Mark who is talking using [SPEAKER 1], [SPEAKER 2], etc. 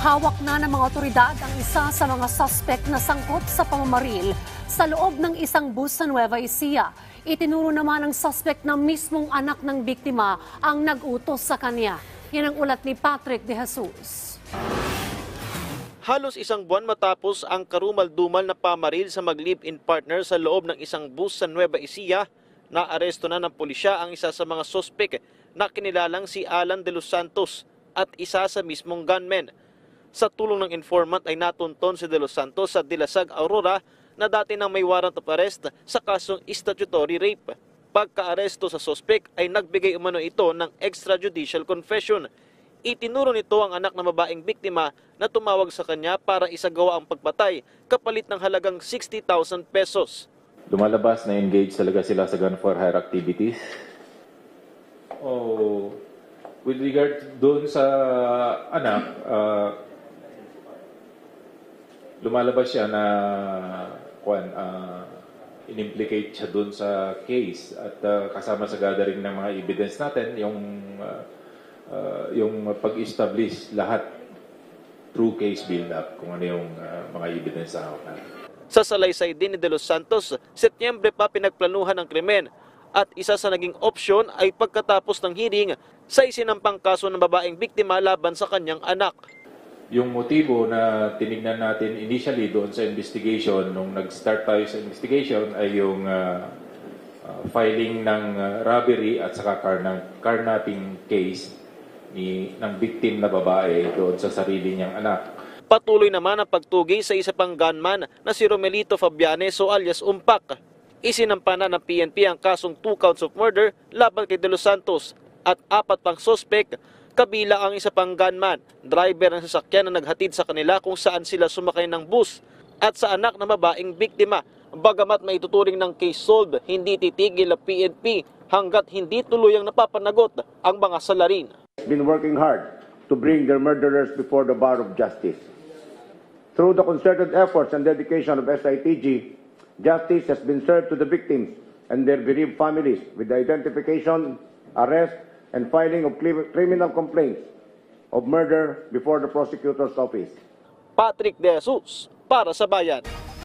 [SPEAKER 1] Hawak na ng mga otoridad ang isa sa mga suspect na sangkot sa pamamaril sa loob ng isang bus sa Nueva Ecija. Itinuro naman ng suspect na mismong anak ng biktima ang nag-utos sa kanya. Yan ang ulat ni Patrick De Jesus.
[SPEAKER 2] Halos isang buwan matapos ang karumal-dumal na pamaril sa mag-live-in partner sa loob ng isang bus sa Nueva Ecija, naaresto na ng pulisya ang isa sa mga suspect na kinilalang si Alan de los Santos at isa sa mismong gunman. Sa tulong ng informant ay natunton si De Los Santos sa Dilasag, Aurora na dati nang may warrant of arrest sa kasong statutory rape. Pagka-aresto sa suspect ay nagbigay umano ito ng extrajudicial confession. Itinuro nito ang anak ng babaeng biktima na tumawag sa kanya para isagawa ang pagpatay kapalit ng halagang 60,000 pesos.
[SPEAKER 3] Lumalabas na engage talaga sila sa gun for hire activities. With regard doon sa anak, lumalabas siya na in-implicate siya doon sa case at kasama sa gathering ng mga evidence natin yung pag-establish lahat through case build-up kung ano yung mga evidence sa hawak natin.
[SPEAKER 2] Sa salaysay din ni De Los Santos, Setyembre pa pinagplanuhan ang krimen at isa sa naging opsyon ay pagkatapos ng hearing sa isinampang kaso ng babaeng biktima laban sa kanyang anak.
[SPEAKER 3] Yung motibo na tinignan natin initially doon sa investigation, nung nag-start tayo sa investigation, ay yung filing ng robbery at saka carnapping case ng victim na babae doon sa sarili niyang anak.
[SPEAKER 2] Patuloy naman ang pagtugi sa isa pang gunman na si Romelito Fabianes o alias Umpak. Isinampa na ng PNP ang kasong 2 counts of murder laban kay De Los Santos at 4 pang suspect, kabila ang isa pang gunman, driver ng sasakyan na naghatid sa kanila kung saan sila sumakay ng bus, at sa anak ng babaeng biktima. Bagamat maituturing ng case solved, hindi titigil ang PNP hanggat hindi tuluyang napapanagot ang mga salarin.
[SPEAKER 4] Been working hard to bring their murderers before the bar of justice. Through the concerted efforts and dedication of SITG, justice has been served to the victims and their bereaved families with the identification, arrest, and filing of criminal complaints of murder before the prosecutor's office.
[SPEAKER 2] Patrick De Jesus para sa Bayan.